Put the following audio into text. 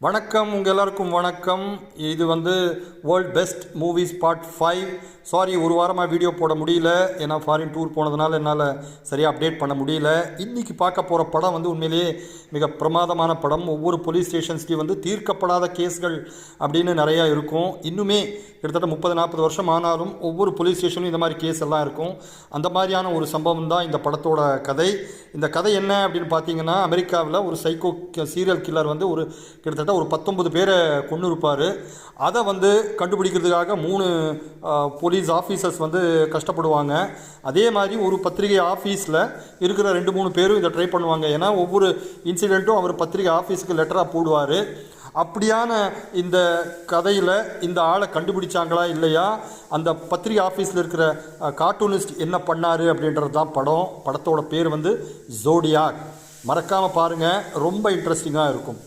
வணக்கம் உங்கள் எல்லாருக்கும் வணக்கம். இது world best movies part 5. Sorry, ஒரு வாரமாக வீடியோ போட முடியல. ஏன்னா ஃபாரின் டூர் போனதுனால என்னால் சரியாக அப்டேட் பண்ண முடியல. இன்றைக்கி பார்க்க போகிற படம் உண்மையிலேயே மிக பிரமாதமான படம். ஒவ்வொரு போலீஸ் ஸ்டேஷன்ஸ்லேயும் தீர்க்கப்படாத கேஸ்கள் அப்படின்னு நிறையா இருக்கும். இன்னுமே கிட்டத்தட்ட 30-40 வருஷம் ஆனாலும் ஒவ்வொரு போலீஸ் ஸ்டேஷனும் இந்த மாதிரி கேஸ் எல்லாம் இருக்கும். அந்த மாதிரியான ஒரு சம்பவம் தான் இந்த படத்தோட கதை. இந்த கதை என்ன அப்படின்னு பார்த்தீங்கன்னா, அமெரிக்காவில் ஒரு சைக்கோ சீரியல் கில்லர் ஒரு கிட்டத்தட்ட ஒரு 19 பேரை கொண்டு இருப்பார். அதை கண்டுபிடிக்கிறதுக்காக 3 போலீஸ் ஆஃபீஸர்ஸ் கஷ்டப்படுவாங்க. அதே மாதிரி ஒரு பத்திரிகை ஆஃபீஸில் இருக்கிற 2-3 பேரும் இதை ட்ரை பண்ணுவாங்க. ஏன்னா ஒவ்வொரு இன்சிடெண்ட்டும் அவர் பத்திரிகை ஆஃபீஸுக்கு லெட்டராக போடுவார். அப்படியான இந்த கதையில் இந்த ஆளை கண்டுபிடிச்சாங்களா இல்லையா, அந்த பத்திரிகை ஆஃபீஸில் இருக்கிற கார்ட்டூனிஸ்ட் என்ன பண்ணார் அப்படின்றது தான் படத்தோட பேர் ஜோடியாக். மறக்காமல் பாருங்கள், ரொம்ப இன்ட்ரெஸ்டிங்காக இருக்கும்.